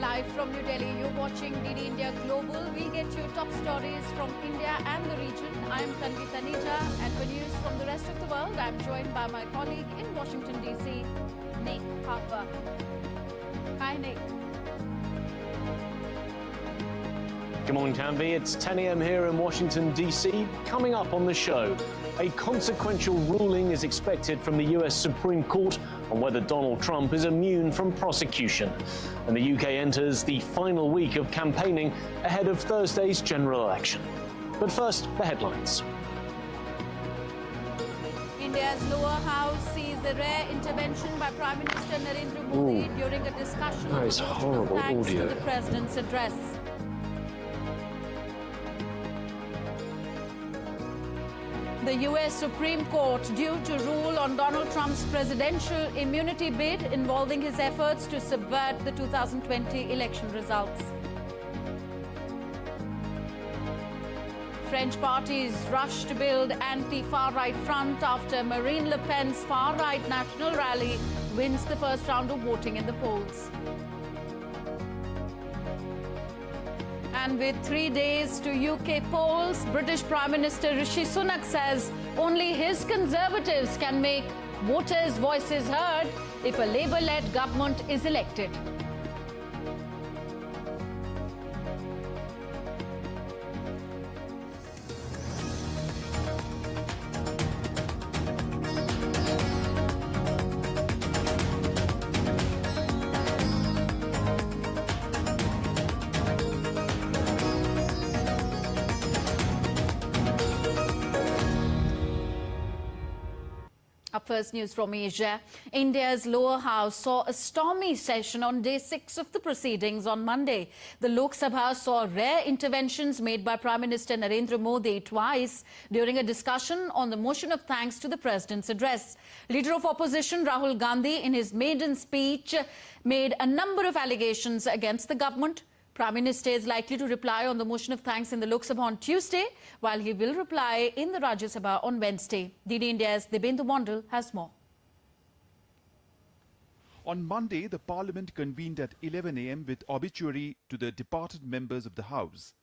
Live from New Delhi, you're watching DD India Global. We'll get you top stories from India and the region. I'm Tanvi Taneja, and for news from the rest of the world, I'm joined by my colleague in Washington, D.C., Nick Harper. Hi, Nick. Good morning, Tanvi. It's 10 a.m. here in Washington, D.C. Coming up on the show, a consequential ruling is expected from the U.S. Supreme Court on whether Donald Trump is immune from prosecution. And the UK enters the final week of campaigning ahead of Thursday's general election. But first, the headlines. India's lower house sees a rare intervention by Prime Minister Narendra Modi during a discussion on the motion of thanks to the President's address. The U.S. Supreme Court due to rule on Donald Trump's presidential immunity bid involving his efforts to subvert the 2020 election results. French parties rush to build anti-far-right front after Marine Le Pen's far-right national rally wins the first round of voting in the polls. And with 3 days to UK polls, British Prime Minister Rishi Sunak says only his Conservatives can make voters' voices heard if a Labour-led government is elected. Up first, news from Asia. India's lower house saw a stormy session on day 6 of the proceedings on Monday. The Lok Sabha saw rare interventions made by Prime Minister Narendra Modi twice during a discussion on the motion of thanks to the President's address. Leader of opposition Rahul Gandhi, in his maiden speech, made a number of allegations against the government. Prime Minister is likely to reply on the motion of thanks in the Lok Sabha on Tuesday, while he will reply in the Rajya Sabha on Wednesday. DD India's Dibyendu Mondal has more. On Monday, the Parliament convened at 11 a.m. with obituary to the departed members of the House.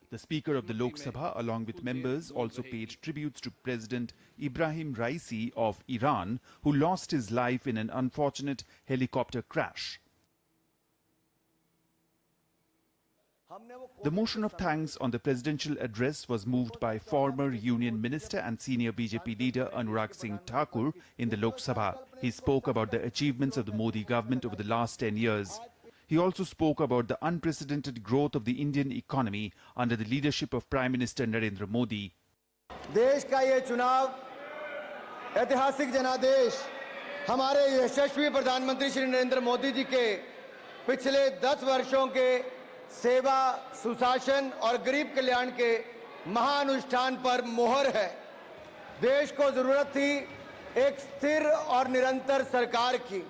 The Speaker of the Lok Sabha, along with members, also paid tributes to President Ibrahim Raisi of Iran, who lost his life in an unfortunate helicopter crash. The motion of thanks on the presidential address was moved by former Union Minister and senior BJP leader Anurag Singh Thakur in the Lok Sabha. He spoke about the achievements of the Modi government over the last 10 years. He also spoke about the unprecedented growth of the Indian economy under the leadership of Prime Minister Narendra Modi. देश का ये चुनाव ऐतिहासिक जनादेश हमारे यशस्वी प्रधानमंत्री श्री नरेंद्र मोदी जी के पिछले 10 वर्षों के सेवा, सुशासन और गरीब कल्याण के महाअनुष्ठान पर मोहर है। देश को जरूरत थी एक स्थिर और निरंतर सरकार की,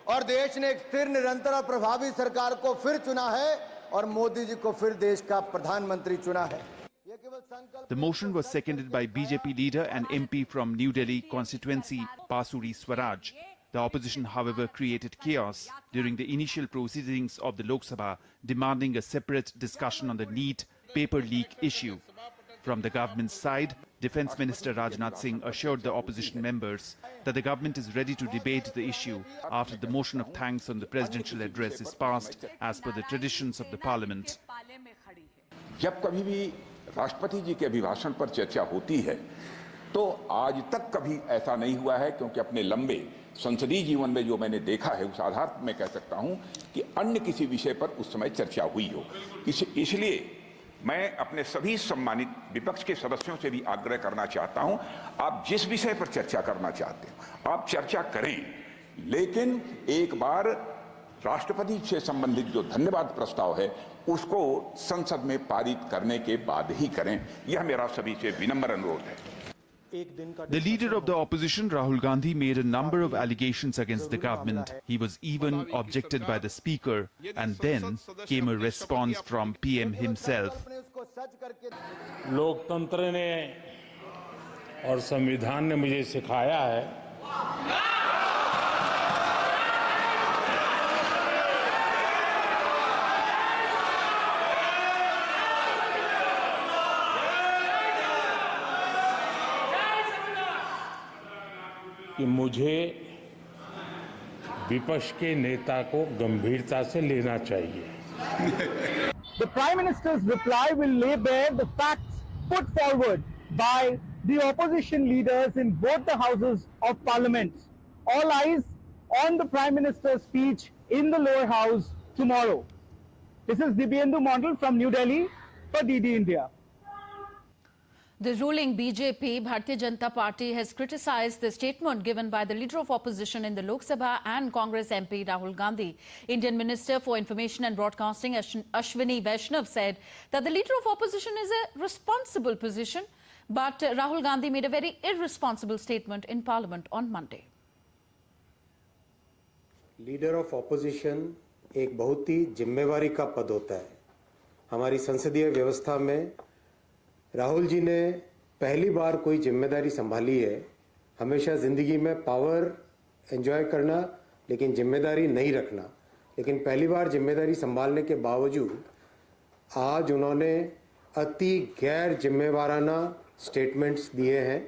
और देश ने एक स्थिर, निरंतर और प्रभावी सरकार को फिर चुना है और मोदी जी को फिर देश का प्रधानमंत्री चुना है। The motion was seconded by BJP leader and MP from New Delhi constituency Pasuri Swaraj. The opposition, however, created chaos during the initial proceedings of the Lok Sabha, demanding a separate discussion on the NEET paper leak issue. From the government's side, Defence Minister Rajnath Singh assured the opposition members that the government is ready to debate the issue after the motion of thanks on the presidential address is passed as per the traditions of the parliament. जब कभी भी राष्ट्रपति जी के अभिभाषण पर चर्चा होती है तो आज तक कभी ऐसा नहीं हुआ है, क्योंकि अपने लंबे संसदीय जीवन में जो मैंने देखा है उस आधार पर मैं कह सकता हूं कि अन्य किसी विषय पर उस समय चर्चा हुई हो। इसलिए मैं अपने सभी सम्मानित विपक्ष के सदस्यों से भी आग्रह करना चाहता हूं, आप जिस विषय पर चर्चा करना चाहते हो आप चर्चा करें, लेकिन एक बार राष्ट्रपति से संबंधित जो धन्यवाद प्रस्ताव है उसको संसद में पारित करने के बाद ही करें। यह मेरा सभी से विनम्र अनुरोध है। The leader of the opposition, Rahul Gandhi, made a number of allegations against the government. He was even objected by the speaker, and then came a response from PM himself. लोकतंत्र ने और संविधान ने मुझे सिखाया है कि मुझे विपक्ष के नेता को गंभीरता से लेना चाहिए। The Prime Minister's reply will lay bare the facts put forward by the opposition leaders in both the houses of Parliament. All eyes on the Prime Minister's speech in the lower house tomorrow. This is Dibyendu Mondal from New Delhi for DD India. The ruling BJP, Bharatiya Janata Party, has criticised the statement given by the leader of opposition in the Lok Sabha and Congress MP Rahul Gandhi. Indian Minister for Information and Broadcasting Ashwini Vaishnav said that the leader of opposition is a responsible position, but Rahul Gandhi made a very irresponsible statement in Parliament on Monday. Leader of opposition एक बहुत ही जिम्मेवारी का पद होता है। हमारी संसदीय व्यवस्था में राहुल जी ने पहली बार कोई जिम्मेदारी संभाली है। हमेशा जिंदगी में पावर एंजॉय करना लेकिन जिम्मेदारी नहीं रखना, लेकिन पहली बार जिम्मेदारी संभालने के बावजूद आज उन्होंने अति गैर जिम्मेवाराना स्टेटमेंट्स दिए हैं।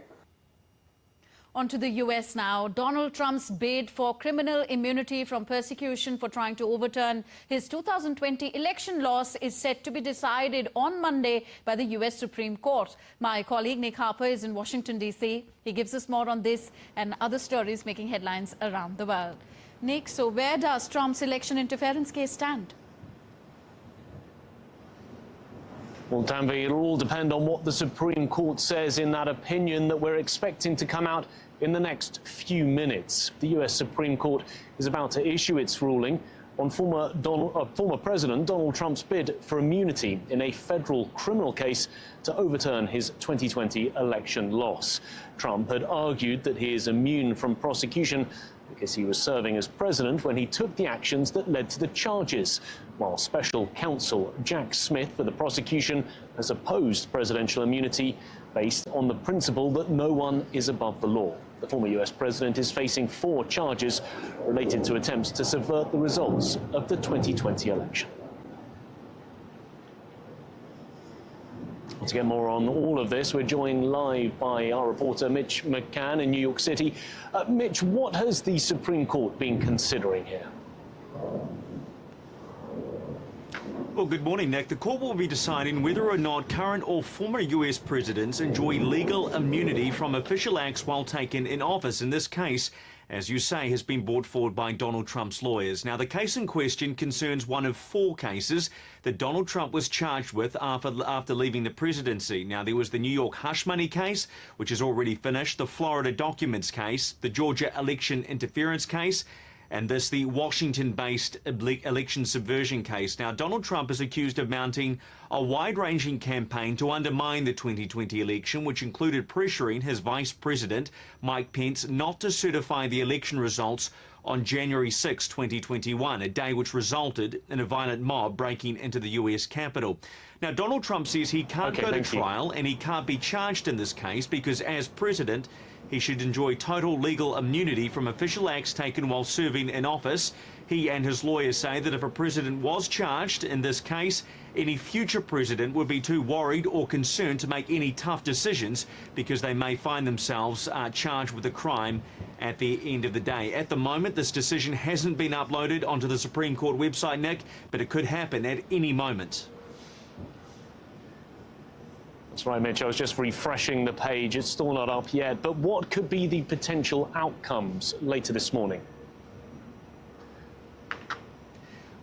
On to the US now. Donald Trump's bid for criminal immunity from persecution for trying to overturn his 2020 election loss is set to be decided on Monday by the US Supreme Court. My colleague Nick Harper is in Washington, D.C. He gives us more on this and other stories making headlines around the world. Nick, so where does Trump's election interference case stand? Well, Tanvi, it'll all depend on what the Supreme Court says in that opinion that we're expecting to come out in the next few minutes. The US Supreme Court is about to issue its ruling on former President Donald Trump's bid for immunity in a federal criminal case to overturn his 2020 election loss. Trump had argued that he is immune from prosecution because he was serving as president when he took the actions that led to the charges, while special counsel Jack Smith for the prosecution has opposed presidential immunity based on the principle that no one is above the law. The former US president is facing 4 charges related to attempts to subvert the results of the 2020 election. To get more on all of this, we're joined live by our reporter Mitch McCann in New York City. Mitch, what has the Supreme Court been considering here? Well, good morning, Nick. The court will be deciding whether or not current or former US presidents enjoy legal immunity from official acts while taken in office. In this case, as you say, has been brought forward by Donald Trump's lawyers. Now, the case in question concerns one of 4 cases that Donald Trump was charged with after leaving the presidency. Now, there was the New York hush money case, which is already finished, the Florida documents case, the Georgia election interference case, and this, the Washington-based election subversion case. Now, Donald Trump is accused of mounting a wide-ranging campaign to undermine the 2020 election, which included pressuring his vice president, Mike Pence, not to certify the election results on January 6, 2021, a day which resulted in a violent mob breaking into the US Capitol. Now, Donald Trump says he can't go to trial and he can't be charged in this case because, as president, he should enjoy total legal immunity from official acts taken while serving in office. He and his lawyers say that if a president was charged in this case, any future president would be too worried or concerned to make any tough decisions because they may find themselves charged with a crime at the end of the day. At the moment, this decision hasn't been uploaded onto the Supreme Court website, Nick, but it could happen at any moment. That's right, Mitch. I was just refreshing the page. It's still not up yet. But what could be the potential outcomes later this morning?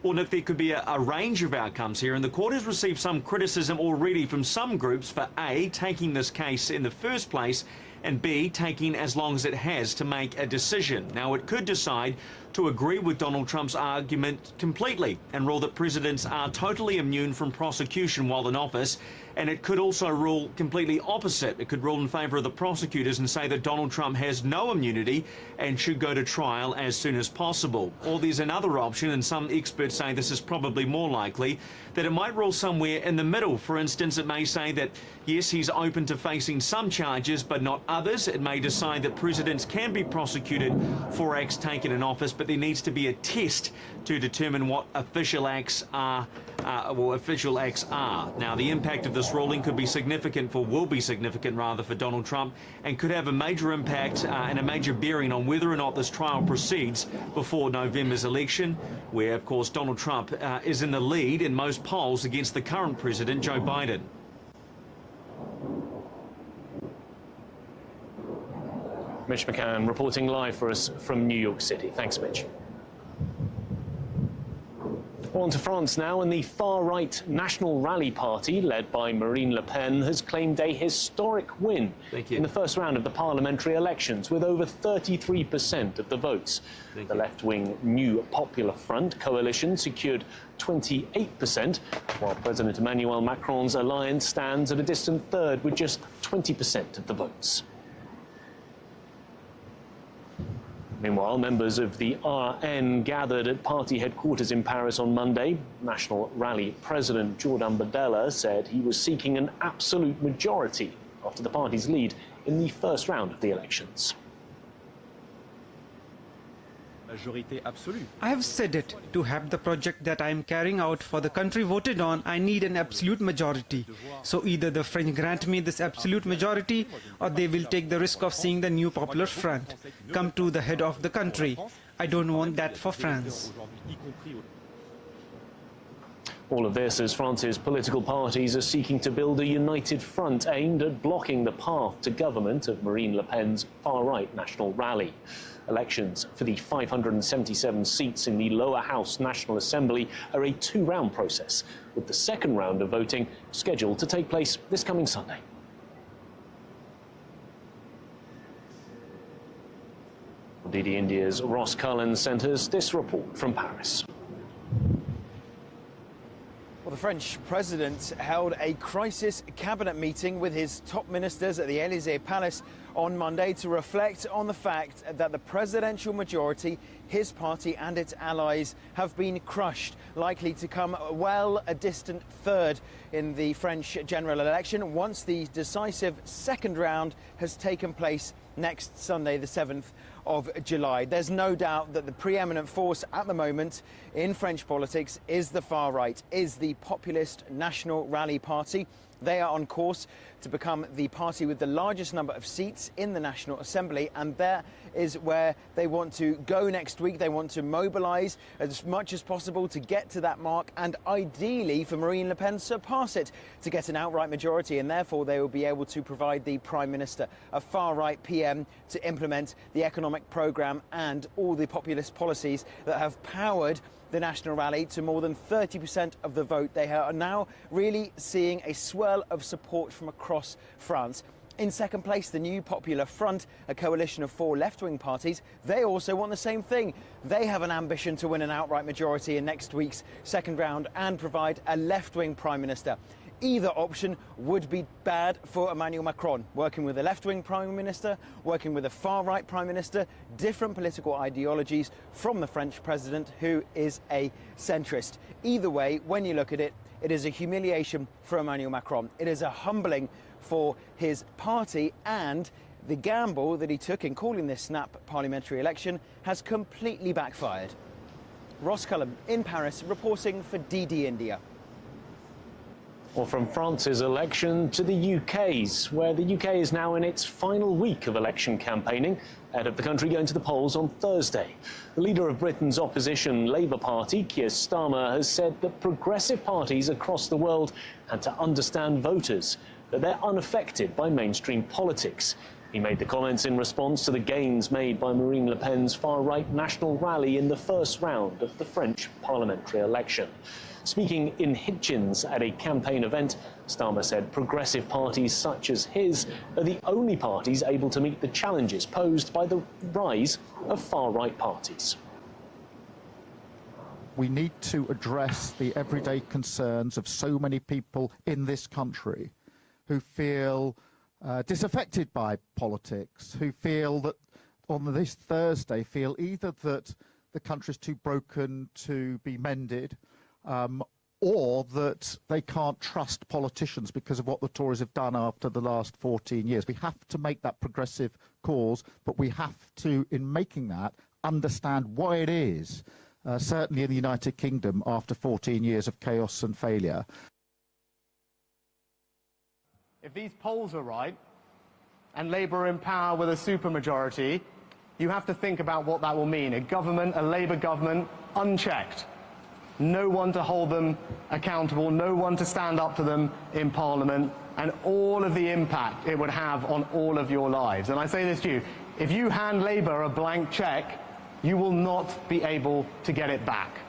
Well, Nick, there could be a range of outcomes here, and the court has received some criticism already from some groups for A, taking this case in the first place, and B, taking as long as it has to make a decision. Now, it could decide to agree with Donald Trump's argument completely and rule that presidents are totally immune from prosecution while in office, and it could also rule completely opposite. It could rule in favour of the prosecutors and say that Donald Trump has no immunity and should go to trial as soon as possible. Or there's another option, and some experts say this is probably more likely, that it might rule somewhere in the middle. For instance, it may say that, yes, he's open to facing some charges, but not others, it may decide that presidents can be prosecuted for acts taken in office, but there needs to be a test to determine what official acts are. Now, the impact of this ruling will be significant for Donald Trump, and could have a major impact and a major bearing on whether or not this trial proceeds before November's election, where, of course, Donald Trump is in the lead in most polls against the current president, Joe Biden. Mitch McCann reporting live for us from New York City. Thanks, Mitch. On to France now, and the far-right National Rally Party, led by Marine Le Pen, has claimed a historic win in the first round of the parliamentary elections, with over 33% of the votes. The left-wing New Popular Front coalition secured 28%, while President Emmanuel Macron's alliance stands at a distant third with just 20% of the votes. Meanwhile, members of the RN gathered at party headquarters in Paris on Monday. National Rally President Jordan Bardella said he was seeking an absolute majority after the party's lead in the first round of the elections. I have said it. To have the project that I am carrying out for the country voted on, I need an absolute majority. So either the French grant me this absolute majority, or they will take the risk of seeing the New Popular Front come to the head of the country. I don't want that for France. All of this as France's political parties are seeking to build a united front aimed at blocking the path to government of Marine Le Pen's far-right National Rally. Elections for the 577 seats in the lower house National Assembly are a two-round process, with the second round of voting scheduled to take place this coming Sunday. DD India's Ross Cullen sent us this report from Paris. Well, the French president held a crisis cabinet meeting with his top ministers at the Élysée Palace on Monday to reflect on the fact that the presidential majority, his party and its allies, have been crushed, likely to come well a distant third in the French general election once the decisive second round has taken place next Sunday, the 7th of July. There's no doubt that the preeminent force at the moment in French politics is the far right, is the populist National Rally Party. They are on course to become the party with the largest number of seats in the National Assembly, and that is where they want to go next week. They want to mobilise as much as possible to get to that mark, and ideally for Marine Le Pen surpass it to get an outright majority, and therefore they will be able to provide the Prime Minister, a far-right PM, to implement the economic programme and all the populist policies that have powered the National Rally to more than 30% of the vote. They are now really seeing a swell of support from across France. In second place, the New Popular Front, a coalition of four left-wing parties. They also want the same thing. They have an ambition to win an outright majority in next week's second round and provide a left-wing Prime Minister. Either option would be bad for Emmanuel Macron, working with a left-wing Prime Minister, working with a far-right Prime Minister, different political ideologies from the French president, who is a centrist. Either way, when you look at it, it is a humiliation for Emmanuel Macron. It is a humbling for his party, and the gamble that he took in calling this snap parliamentary election has completely backfired. Ross Cullen in Paris, reporting for DD India. Or from France's election to the UK's, where the UK is now in its final week of election campaigning, ahead of the country going to the polls on Thursday. The leader of Britain's opposition Labour Party, Keir Starmer, has said that progressive parties across the world had to understand voters, that they're unaffected by mainstream politics. He made the comments in response to the gains made by Marine Le Pen's far-right National Rally in the first round of the French parliamentary election. Speaking in Hitchins at a campaign event, Starmer said progressive parties such as his are the only parties able to meet the challenges posed by the rise of far-right parties. We need to address the everyday concerns of so many people in this country who feel disaffected by politics, who feel that on this Thursday feel either that the country's too broken to be mended, or that they can't trust politicians because of what the Tories have done after the last 14 years. We have to make that progressive cause, but we have to, in making that, understand why it is, certainly in the United Kingdom, after 14 years of chaos and failure. If these polls are right, and Labour are in power with a supermajority, you have to think about what that will mean. A government, a Labour government, unchecked. No one to hold them accountable, no one to stand up to them in Parliament, and all of the impact it would have on all of your lives. And I say this to you, if you hand Labour a blank cheque, you will not be able to get it back.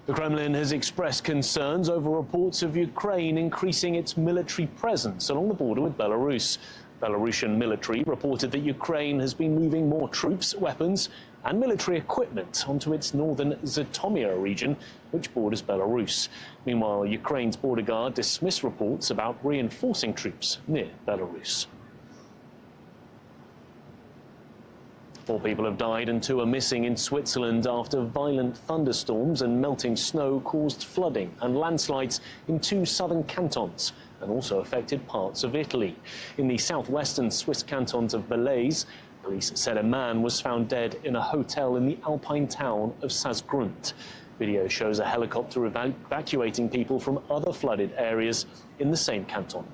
The Kremlin has expressed concerns over reports of Ukraine increasing its military presence along the border with Belarus. Belarusian military reported that Ukraine has been moving more troops, weapons and military equipment onto its northern Zhytomyr region, which borders Belarus. Meanwhile, Ukraine's border guard dismissed reports about reinforcing troops near Belarus. 4 people have died and 2 are missing in Switzerland after violent thunderstorms and melting snow caused flooding and landslides in 2 southern cantons and also affected parts of Italy. In the southwestern Swiss cantons of Valais, police said a man was found dead in a hotel in the alpine town of Saarbrücken. Video shows a helicopter evacuating people from other flooded areas in the same canton.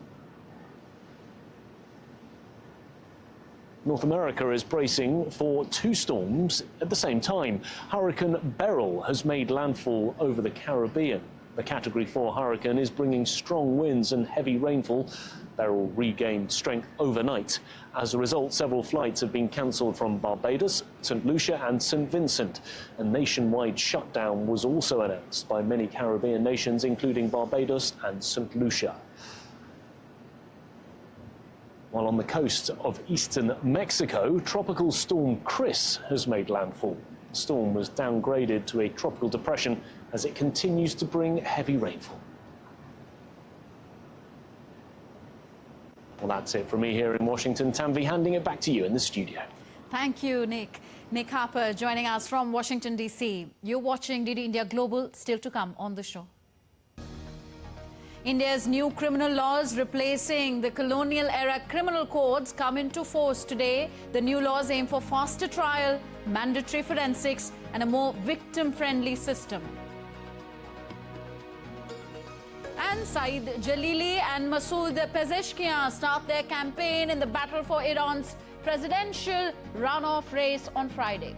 North America is bracing for 2 storms at the same time. Hurricane Beryl has made landfall over the Caribbean. The Category 4 hurricane is bringing strong winds and heavy rainfall. Beryl regained strength overnight. As a result, several flights have been cancelled from Barbados, St. Lucia and St. Vincent. A nationwide shutdown was also announced by many Caribbean nations, including Barbados and St. Lucia. While on the coast of eastern Mexico, Tropical Storm Chris has made landfall. The storm was downgraded to a tropical depression as it continues to bring heavy rainfall. Well, that's it from me here in Washington. Tanvi, handing it back to you in the studio. Thank you, Nick. Nick Harper joining us from Washington, D.C. You're watching DD India Global, still to come on the show. India's new criminal laws replacing the colonial-era criminal codes come into force today. The new laws aim for faster trial, mandatory forensics and a more victim-friendly system. And Saeed Jalili and Masood Pezeshkian start their campaign in the battle for Iran's presidential runoff race on Friday.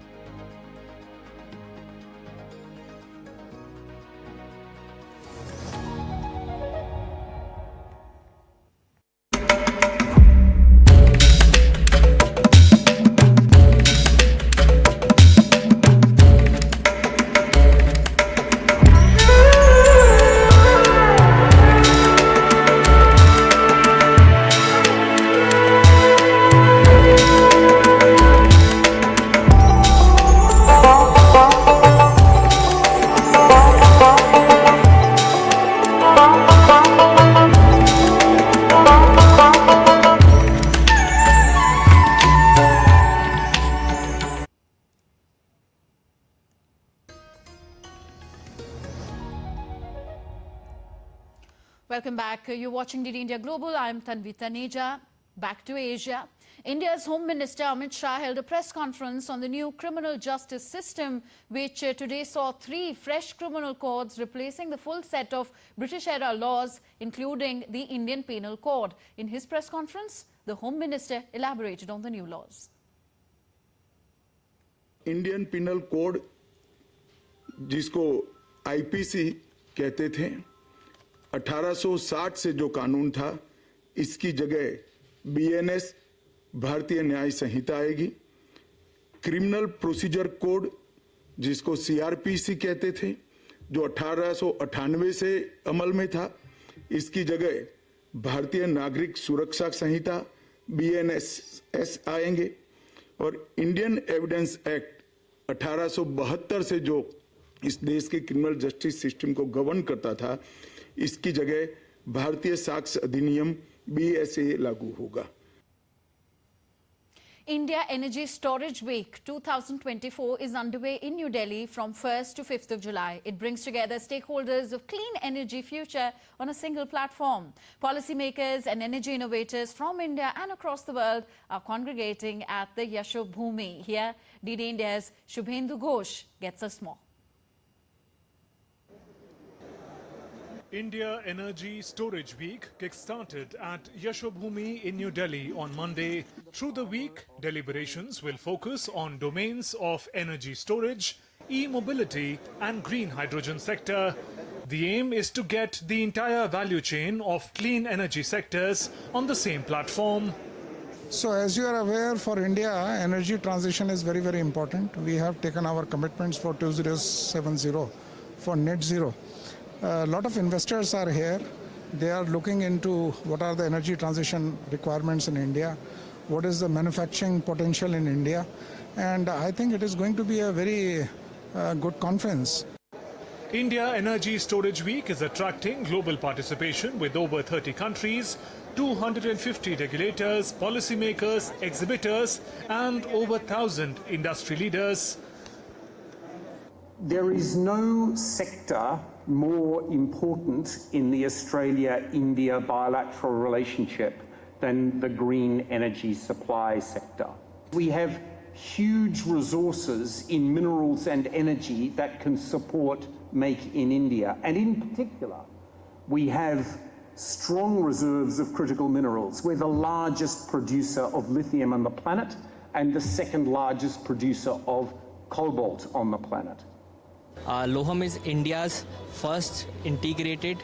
Welcome back. You're watching DD India Global. I'm Tanvi Taneja. Back to Asia. India's Home Minister Amit Shah held a press conference on the new criminal justice system, which today saw 3 fresh criminal codes replacing the full set of British-era laws, including the Indian Penal Code. In his press conference, the Home Minister elaborated on the new laws. Indian penal code जिसको IPC कहते थे, 1860 से जो कानून था, इसकी जगह BNS भारतीय न्याय संहिता आएगी। क्रिमिनल प्रोसीजर कोड जिसको सीआरपीसी कहते थे, जो 1898 से अमल में था, इसकी जगह भारतीय नागरिक सुरक्षा संहिता बीएनएस आएंगे। और इंडियन एविडेंस एक्ट 1872 से जो इस देश के क्रिमिनल जस्टिस सिस्टम को गवर्न करता था, इसकी जगह भारतीय साक्ष्य अधिनियम बीएसए लागू होगा। India Energy Storage Week 2024 is underway in New Delhi from 1st to 5th of July. It brings together stakeholders of clean energy future on a single platform. Policymakers and energy innovators from India and across the world are congregating at the Yashobhoomi. Here, DD India's Shubhendu Ghosh gets us more. India Energy Storage Week kick-started at Yashobhoomi in New Delhi on Monday. Through the week, deliberations will focus on domains of energy storage, e-mobility and green hydrogen sector. The aim is to get the entire value chain of clean energy sectors on the same platform. So as you are aware, for India, energy transition is very, very important. We have taken our commitments for 2070 for net zero. A lot of investors are here. They are looking into what are the energy transition requirements in India, what is the manufacturing potential in India, and I think it is going to be a very good conference. India Energy Storage Week is attracting global participation with over 30 countries, 250 regulators, policymakers, exhibitors, and over 1,000 industry leaders. There is no sector more important in the Australia-India bilateral relationship than the green energy supply sector. We have huge resources in minerals and energy that can support Make in India. And in particular, we have strong reserves of critical minerals. We're the largest producer of lithium on the planet and the second largest producer of cobalt on the planet. Loham is India's first integrated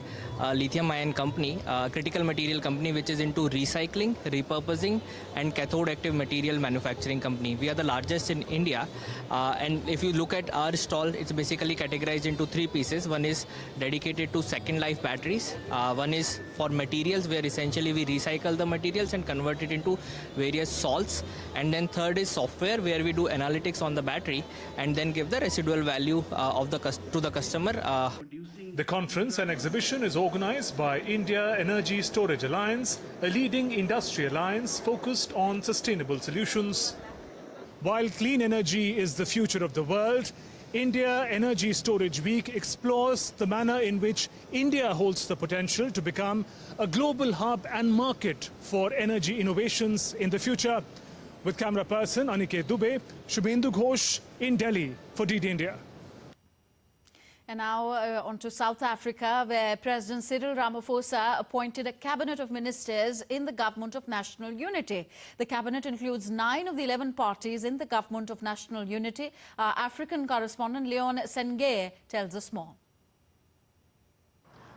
lithium-ion company, critical material company which is into recycling, repurposing and cathode active material manufacturing company. We are the largest in India, and if you look at our stall, it's basically categorized into three pieces. One is dedicated to second life batteries, one is for materials where essentially we recycle the materials and convert it into various salts, and then third is software where we do analytics on the battery and then give the residual value to the customer. The conference and exhibition is organized by India Energy Storage Alliance, a leading industry alliance focused on sustainable solutions. While clean energy is the future of the world, India Energy Storage Week explores the manner in which India holds the potential to become a global hub and market for energy innovations in the future. With camera person Aniket Dubey, Shubhendu Ghosh in Delhi for DD India. And now on to South Africa, where President Cyril Ramaphosa appointed a cabinet of ministers in the Government of National Unity. The cabinet includes 9 of the 11 parties in the Government of National Unity. Our African correspondent Leon Sengay tells us more.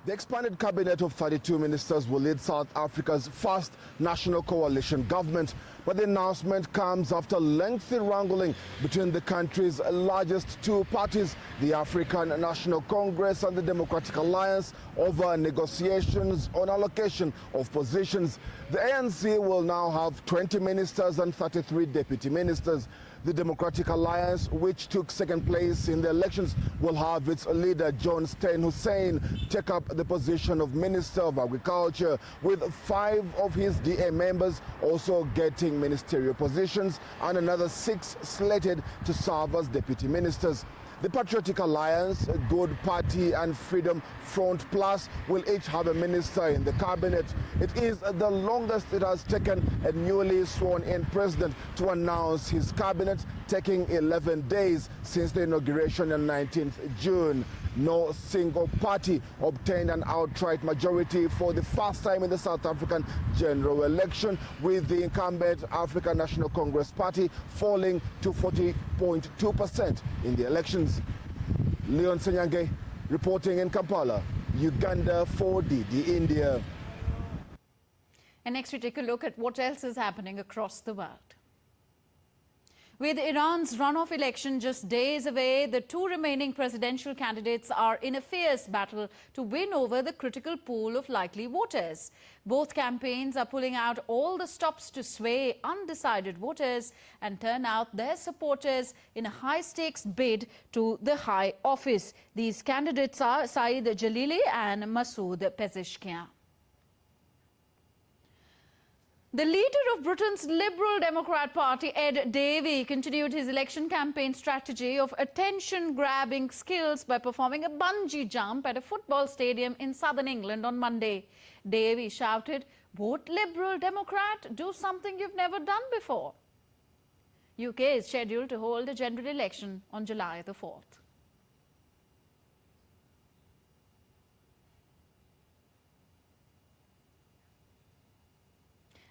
The expanded cabinet of 32 ministers will lead South Africa's first national coalition government. But the announcement comes after lengthy wrangling between the country's largest two parties, the African National Congress and the Democratic Alliance, over negotiations on allocation of positions. The ANC will now have 20 ministers and 33 deputy ministers. The Democratic Alliance, which took second place in the elections, will have its leader, John Steyn Hussein, take up the position of Minister of Agriculture, with 5 of his DA members also getting ministerial positions and another 6 slated to serve as deputy ministers. The Patriotic Alliance, Good Party and Freedom Front Plus will each have a minister in the cabinet. It is the longest it has taken a newly sworn-in president to announce his cabinet, taking 11 days since the inauguration on 19th June. No single party obtained an outright majority for the first time in the South African general election, with the incumbent African National Congress Party falling to 40.2% in the elections. Leon Senyange reporting in Kampala, Uganda for DD India. And next we take a look at what else is happening across the world. With Iran's runoff election just days away, the 2 remaining presidential candidates are in a fierce battle to win over the critical pool of likely voters. Both campaigns are pulling out all the stops to sway undecided voters and turn out their supporters in a high-stakes bid to the high office. These candidates are Saeed Jalili and Masoud Pezeshkian. The leader of Britain's Liberal Democrat Party, Ed Davey, continued his election campaign strategy of attention-grabbing skills by performing a bungee jump at a football stadium in southern England on Monday. Davey shouted, "Vote Liberal Democrat, do something you've never done before." UK is scheduled to hold a general election on July the 4th.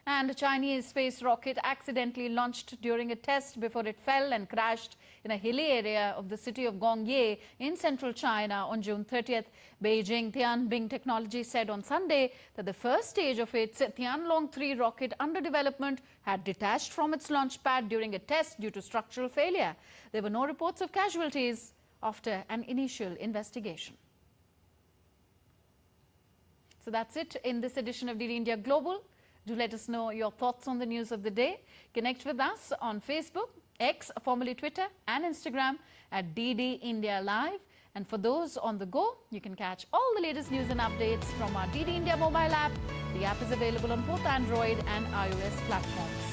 And a Chinese space rocket accidentally launched during a test before it fell and crashed in a hilly area of the city of Gongye in central China on June 30th. Beijing Tianbing Technology said on Sunday that the first stage of its Tianlong 3 rocket under development had detached from its launch pad during a test due to structural failure. There were no reports of casualties after an initial investigation. So that's it in this edition of DD India Global. Do let us know your thoughts on the news of the day. Connect with us on Facebook, X, formerly Twitter, and Instagram at DD India Live. And for those on the go, you can catch all the latest news and updates from our DD India mobile app. The app is available on both Android and iOS platforms.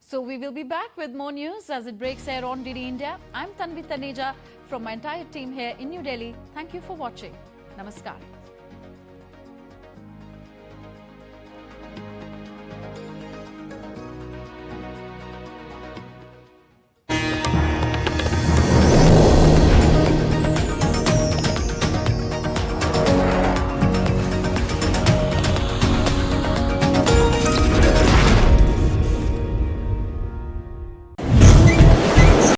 So we will be back with more news as it breaks air on DD India. I'm Tanvi Taneja from my entire team here in New Delhi. Thank you for watching. Namaskar.